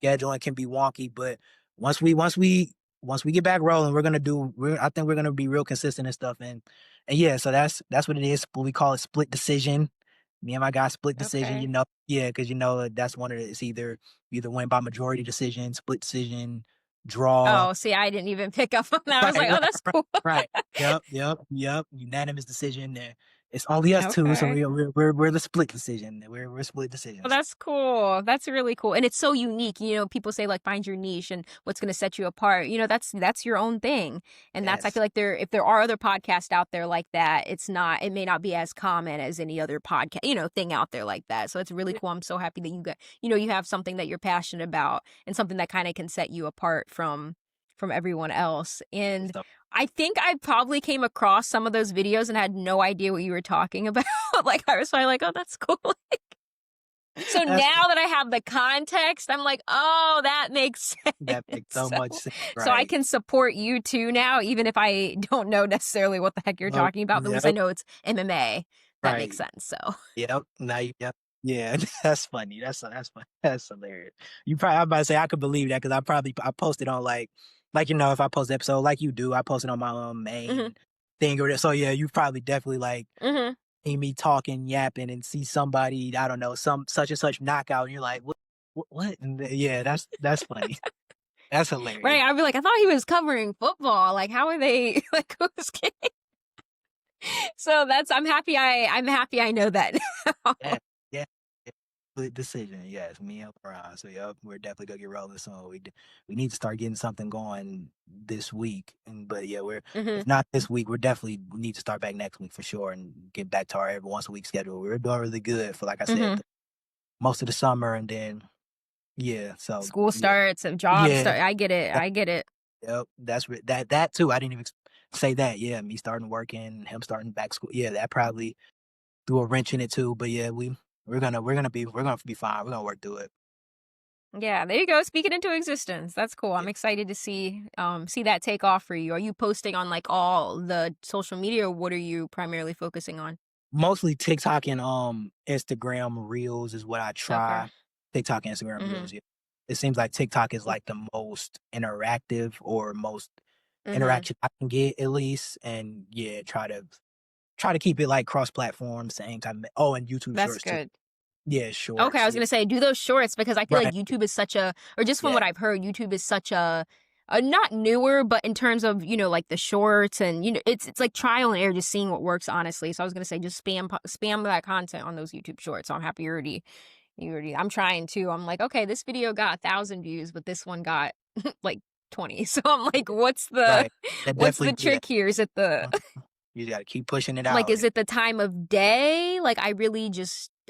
scheduling can be wonky, but once we once we once we get back rolling, I think we're gonna be real consistent and stuff. And yeah, so that's what it is. We call it split decision. Me and my guy split decision, Okay. yeah, because that's one of it's either win by majority decision, split decision, draw. Oh, see, I didn't even pick up on that. I was Right, like, "Oh, right, that's right, cool." right. Yep. Unanimous decision. It's only us two, so Okay. we're the split decision. We're split Well, decisions. that's cool. That's really cool, and it's so unique. People say like find your niche and what's going to set you apart. That's your own thing, and that's I Yes, feel like if there are other podcasts out there like that, it may not be as common as any other podcast thing out there like that. So it's really yeah. cool. I'm so happy that you have something that you're passionate about and something that kind of can set you apart from everyone else. And So I think I probably came across some of those videos and had no idea what you were talking about. Like I was probably like, oh, that's cool. So that's now that I have the context, I'm like, "Oh, that makes that sense." makes so So much sense, so I right? can support you too now, even if I don't know necessarily what the heck you're Well, talking about, but at least I yep, know it's MMA. That makes right. sense, so Yep. Yep. Yeah, that's funny. That's funny. That's hilarious. I'm about to say I could believe that because I posted on if I post an episode like you do, I posted on my Mhm, main thing or so yeah, you probably definitely like mhm. see me talking, yapping, and see somebody, I don't know, some such and such knockout, and you're like, what? And yeah, that's funny. That's hilarious. Right, I'd be like, "I thought he was covering football, like, how are they like, who's getting" So I'm happy I know that now. Yeah, yeah. Yeah. Good decision. Yes, me and LeBron. So yep, we're definitely gonna get rolling soon. We need to start getting something going this week. But yeah, we're Mhm, if not this week, we need to start back next week for sure and get back to our every once a week schedule. We're doing really good for like I said, mhm. most of the summer and then yeah, so School yeah. starts and jobs Yeah. start I get it, Yep, I get it. yep. That too. I didn't even say that. Yeah, me starting working, him starting back school. Yeah, that probably threw a wrench in it too. But yeah, we're gonna be fine. We're gonna work through it. Yeah, there you go. Speak it into existence. That's cool. Yeah. I'm excited to see that take off for you. Are you posting on like all the social media or what are you primarily focusing on? Mostly TikTok and Instagram Reels is what I Okay. try. TikTok and Instagram Mhm. Reels. Yeah. It seems like TikTok is like the most interactive or most Mhm. interaction I can get at least. And yeah, try to keep it like cross-platform, same time. Oh, and YouTube That's Shorts too. good. Yeah, Okay, I shorts. was Yeah, gonna say do those shorts because I feel like right. YouTube is such a or just from Yeah, what I've heard, YouTube is such a not newer, but in terms of, like the shorts and it's like trial and error, just seeing what works honestly. So I was gonna say just spam that content on those YouTube shorts. So I'm happy you already I'm trying to. I'm like, okay, this video got 1,000 views, but this one got like 20. So I'm like, what's the right. That what's the definitely do that. trick here? Is it the Mhm. You gotta keep pushing it like, out. is it the time of day? Like, I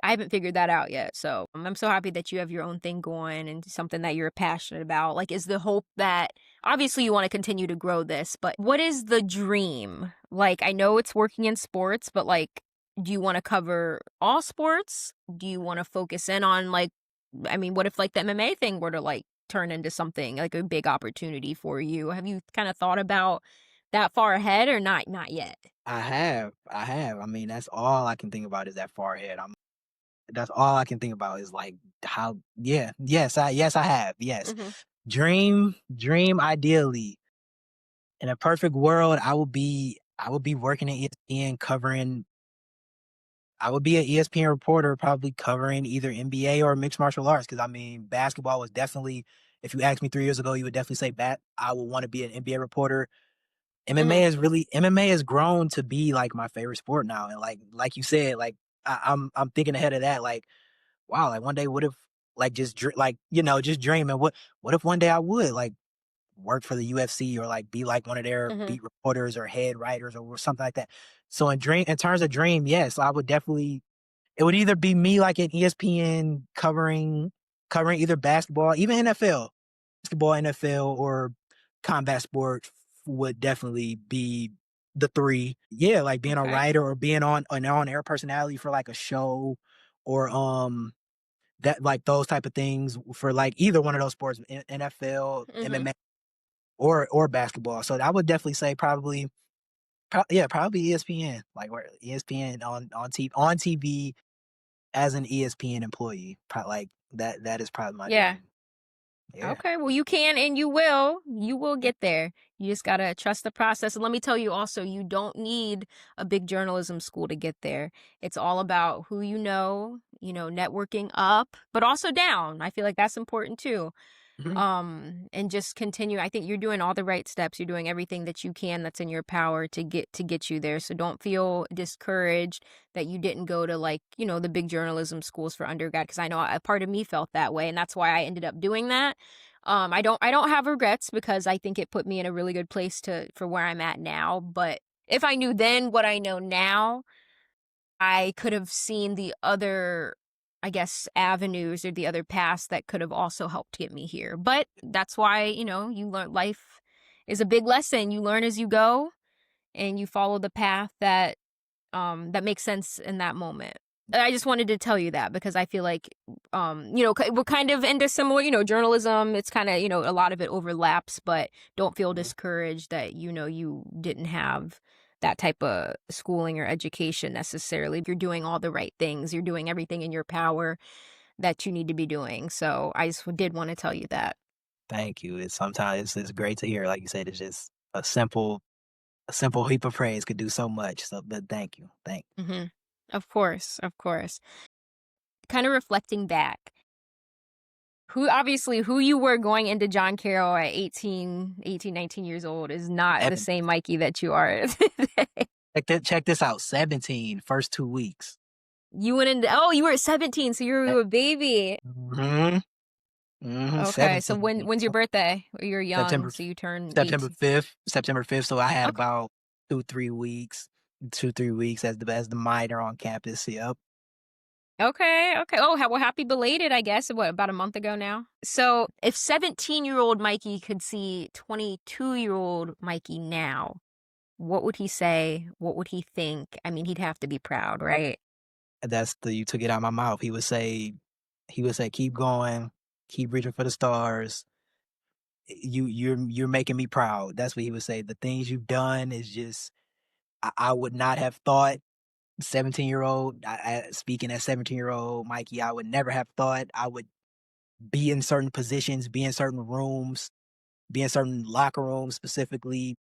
haven't figured that out yet. So I'm so happy that you have your own thing going and something that you're passionate about. Like, is the hope that obviously you want to continue to grow this, but what is the dream? Like, I know it's working in sports, but like, do you want to cover all sports? Do you want to focus in on like, I mean, what if like the MMA thing were to like turn into something like a big opportunity for you? Have you kind of thought about that far ahead or not yet? I have. I mean, that's all I can think about is that far ahead. That's all I can think about is like how. Yeah, yes, I have. Yes, Mhm. dream. Ideally, in a perfect world, I would be working at ESPN covering. I would be an ESPN reporter, probably covering either NBA or mixed martial arts. Because I mean, basketball was definitely. If you asked me 3 years ago, you would definitely say bat. I would want to be an NBA reporter. Mhm. MMA has grown to be like my favorite sport now, and like you said, like I'm thinking ahead of that. Like, wow, like one day, what if like like just dreaming? What if one day I would like work for the UFC or like be like one of their Mhm. beat reporters or head writers or something like that. So in terms of dream, yes, I would definitely. It would either be me like at ESPN covering either basketball, even NFL, basketball, NFL, or combat sport would definitely be the three. Yeah, like being a Okay. writer or being on an on air personality for like a show or that like those type of things for like either one of those sports, NFL, Mhm. MMA, or basketball. So I would definitely say yeah, probably ESPN, like where ESPN on TV as an ESPN employee. Like that is probably my Yeah. dream. Yeah. Okay. Well, you can and you will. You will get there. You just got to trust the process. And let me tell you also, you don't need a big journalism school to get there. It's all about who networking up, but also down. I feel like that's important too. Mhm. And just continue. I think you're doing all the right steps. You're doing everything that you can that's in your power to get you there. So don't feel discouraged that you didn't go to like the big journalism schools for undergrad, because I know a part of me felt that way, and that's why I ended up doing that. I don't have regrets because I think it put me in a really good place to for where I'm at now. But if I knew then what I know now, I could have seen the other, I guess, avenues or the other paths that could have also helped get me here. But that's why, you learn life is a big lesson. You learn as you go and you follow the path that makes sense in that moment. I just wanted to tell you that because I feel like, we're kind of into similar, journalism. It's kind of, a lot of it overlaps, but don't feel Mhm. discouraged that, you didn't have that type of schooling or education necessarily. You're doing all the right things. You're doing everything in your power that you need to be doing. So I just did want to tell you that. Thank you. It's great to hear. Like you said, it's just a simple heap of praise could do so much. So, but thank you. Hmm. Of course. Of course. Kind of reflecting back. Who you were going into John Carroll at 19 years old is not the Seven. same Mikey that you are today. Check this out. 17, first 2 weeks. You went into, oh, you were 17, so you were a baby. Mm-hmm. Mm-hmm. Okay, so 17. when's your birthday? You're young, September so you turn September 18. 5th. September 5th. So I had Okay. about 2, 3 weeks. 2, 3 weeks as the minor on campus. Yep. Okay, okay. Oh, well, happy belated, I guess. What, about a month ago now? So, if 17-year-old Mikey could see 22-year-old Mikey now, what would he say? What would he think? I mean, he'd have to be proud, right? You took it out of my mouth. He would say, keep going, keep reaching for the stars. You're making me proud. That's what he would say. The things you've done is just I would not have thought 17-year-old, speaking as 17-year-old Mikey, I would never have thought I would be in certain positions, be in certain rooms, be in certain locker rooms specifically,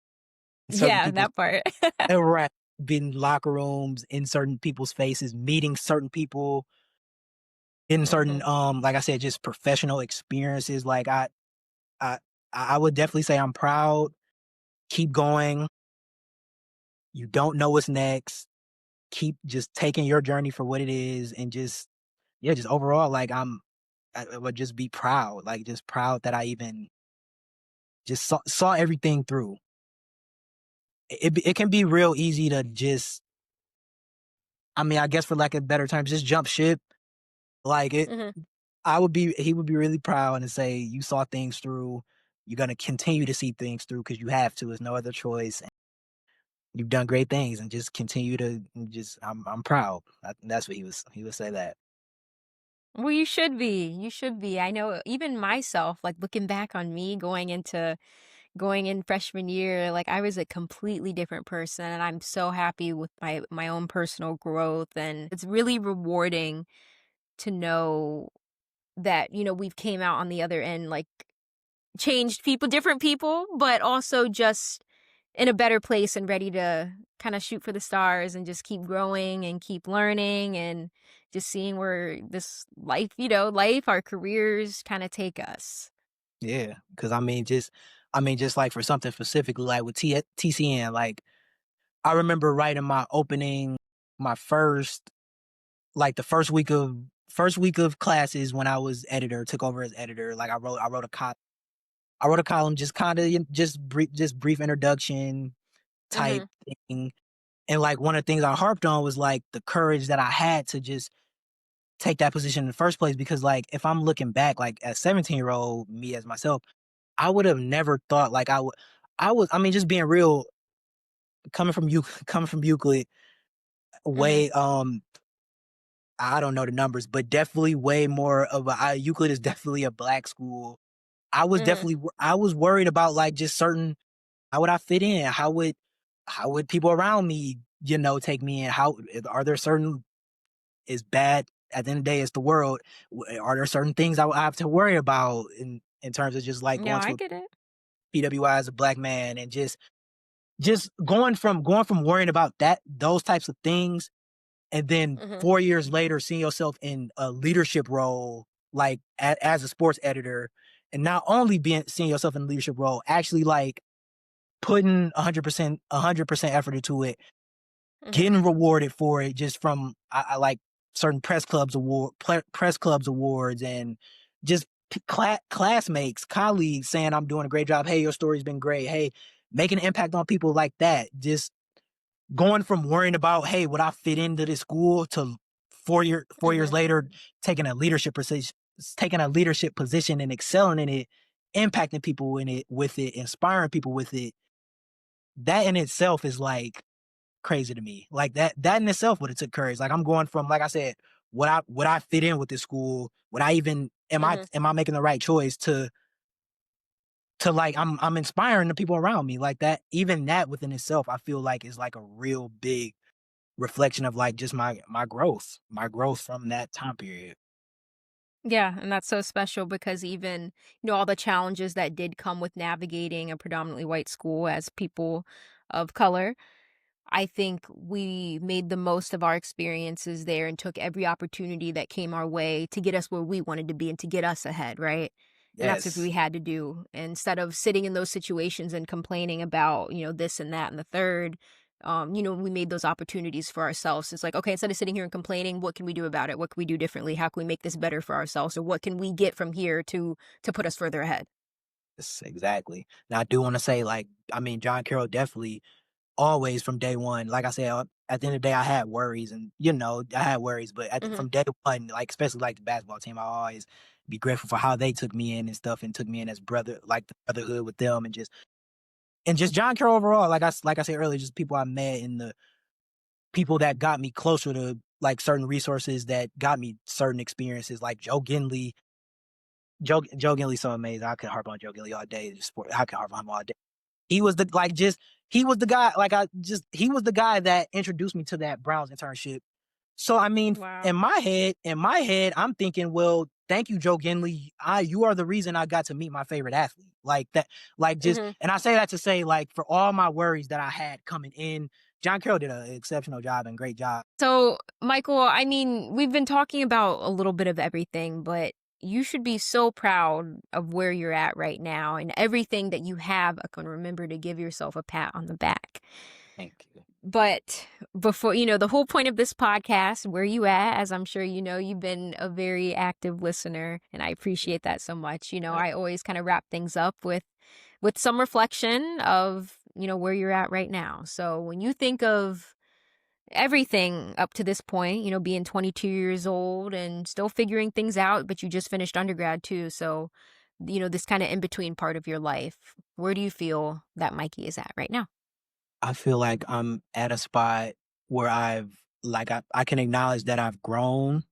certain Yeah, people's that part. right. been locker rooms, in certain people's faces, meeting certain people, in certain, Mhm. like I said, just professional experiences. Like I, I would definitely say I'm proud. Keep going. You don't know what's next. Keep just taking your journey for what it is, and just yeah, just overall, like I would just be proud, like just proud that I even just saw everything through. It can be real easy to just, I mean, I guess for lack of better terms, just jump ship. Like it, Mhm. he would be really proud and say you saw things through. You're gonna continue to see things through because you have to. There's no other choice. And you've done great things, and just continue to just. I'm proud. That's what he would say that. Well, you should be. You should be. I know even myself, like looking back on me going in freshman year, like I was a completely different person and I'm so happy with my own personal growth and it's really rewarding to know that, we've came out on the other end like changed people, different people, but also just in a better place and ready to kind of shoot for the stars and just keep growing and keep learning and just seeing where this life, life, our careers kind of take us. Yeah, because I mean, just like for something specifically, like with TCN, like I remember writing my opening, my first, like the first week of classes when I was editor, took over as editor. Like I wrote a column, just kind of just brief introduction type Mhm. thing. And like one of the things I harped on was like the courage that I had to just take that position in the first place. Because like if I'm looking back, like as 17-year-old me as myself, I would have never thought like I mean, just being real, coming from you coming from Euclid, Mhm. way I don't know the numbers, but definitely way more of Euclid is definitely a black school. Mhm. I was worried about like just certain, how would I fit in? How would people around me, take me in? How are there certain, is bad at the end of the day, it's the world. Are there certain things I have to worry about in terms of just like No, going I to a get it. PWI as a black man, and just going from worrying about those types of things, and then Mhm. 4 years later seeing yourself in a leadership role, like as a sports editor, and not only being seeing yourself in a leadership role, actually like putting 100% effort into it, Mhm. getting rewarded for it, just from I like certain press clubs awards, and just classmates, colleagues saying I'm doing a great job. Hey, your story's been great. Hey, making an impact on people like that. Just going from worrying about, hey, would I fit into this school, to 4 years Mhm. later taking a leadership position and excelling in it, impacting people in it with it, inspiring people with it. That in itself is like crazy to me. Like that in itself would have took courage. Like I'm going from, like I said, would I fit in with this school? Would I even, Mhm. am I making the right choice, to like I'm inspiring the people around me, like that. Even that within itself, I feel like is like a real big reflection of like just my growth from that time period. Yeah, and that's so special because even, all the challenges that did come with navigating a predominantly white school as people of color, I think we made the most of our experiences there and took every opportunity that came our way to get us where we wanted to be and to get us ahead, right? And that's what Yes. we had to do. Instead of sitting in those situations and complaining about, this and that and the third, we made those opportunities for ourselves. It's like, okay, instead of sitting here and complaining, what can we do about it? What can we do differently? How can we make this better for ourselves? Or what can we get from here to put us further ahead? Yes, exactly. Now I do want to say, like, I mean, John Carroll definitely always from day one. Like I said, at the end of the day, I had worries, and I had worries, but Hmm. from day one, like especially like the basketball team, I always be grateful for how they took me in and stuff, and took me in as brother, like the brotherhood with them, and just John Carroll overall. Like I said earlier, just people I met, and the people that got me closer to like certain resources that got me certain experiences, like Joe Ginley. Joe Ginley's so amazing. I could harp on Joe Ginley all day. I could harp on him all day. He was the like just he was the guy, like he was the guy that introduced me to that Browns internship. So I mean, Wow. in my head, I'm thinking, well, thank you, Joe Ginley. You are the reason I got to meet my favorite athlete. Like that, like just, Hmm. and I say that to say, like, for all my worries that I had coming in, John Carroll did an exceptional job and great job. So, Michael, I mean, we've been talking about a little bit of everything, but you should be so proud of where you're at right now and everything that you have. I can remember to give yourself a pat on the back. Thank you. But before, the whole point of this podcast, where you at, as I'm sure you know, you've been a very active listener, and I appreciate that so much. I always kind of wrap things up with some reflection of, where you're at right now. So when you think of everything up to this point, being 22 years old and still figuring things out, but you just finished undergrad too. So, this kind of in between part of your life, where do you feel that Mikey is at right now? I feel like I'm at a spot where I can acknowledge that I've grown.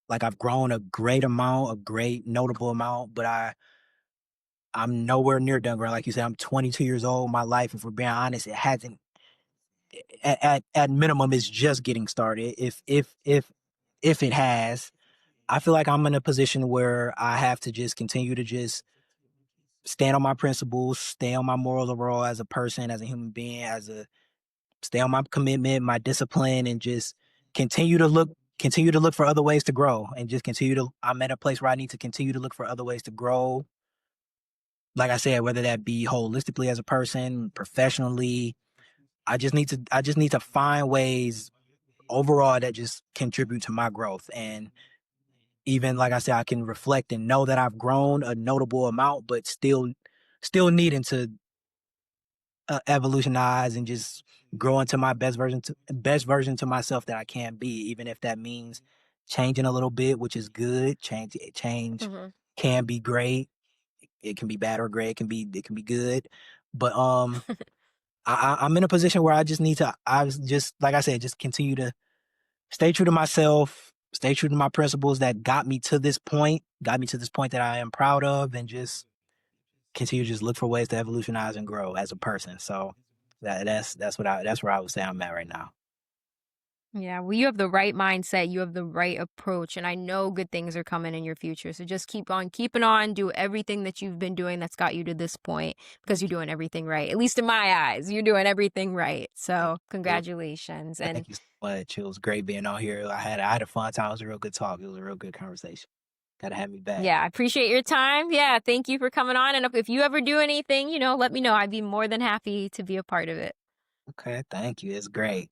Like I've grown a great amount, a great notable amount, but I'm nowhere near done growing. Like you said, I'm 22 years old. My life, if we're being honest, it hasn't at minimum it's just getting started. If it has, I feel like I'm in a position where I have to just continue to just stand on my principles, stay on my morals overall as a person, as a human being, as a stay on my commitment, my discipline, and just continue to look continue to look for other ways to grow and just continue to I'm at a place where I need to continue to look for other ways to grow. Like I said, whether that be holistically as a person, professionally, I just need to find ways overall that just contribute to my growth. And even like I said, I can reflect and know that I've grown a notable amount, but still needing to evolutionize and just grow into my best version to myself that I can be, even if that means changing a little bit, which is good. Change Hmm. can be great. It can be bad or great. It can be good. But I'm in a position where I was just like I said, just continue to stay true to myself, stay true to my principles that got me to this point that I am proud of, and just continue to just look for ways to evolutionize and grow as a person. So that's where I would say I'm at right now. Yeah, well, you have the right mindset, you have the right approach, and I know good things are coming in your future. So just keep on keeping on, do everything that you've been doing that's got you to this point because you're doing everything right. At least in my eyes, you're doing everything right. Thank So you. congratulations. And Thank you so much. It was great being on here. I had a fun time. It was a real good talk. It was a real good conversation. Gotta have me back. yeah, I appreciate your time. Yeah, thank you for coming on. And if you ever do anything, let me know. I'd be more than happy to be a part of it. Okay, thank you. It's great.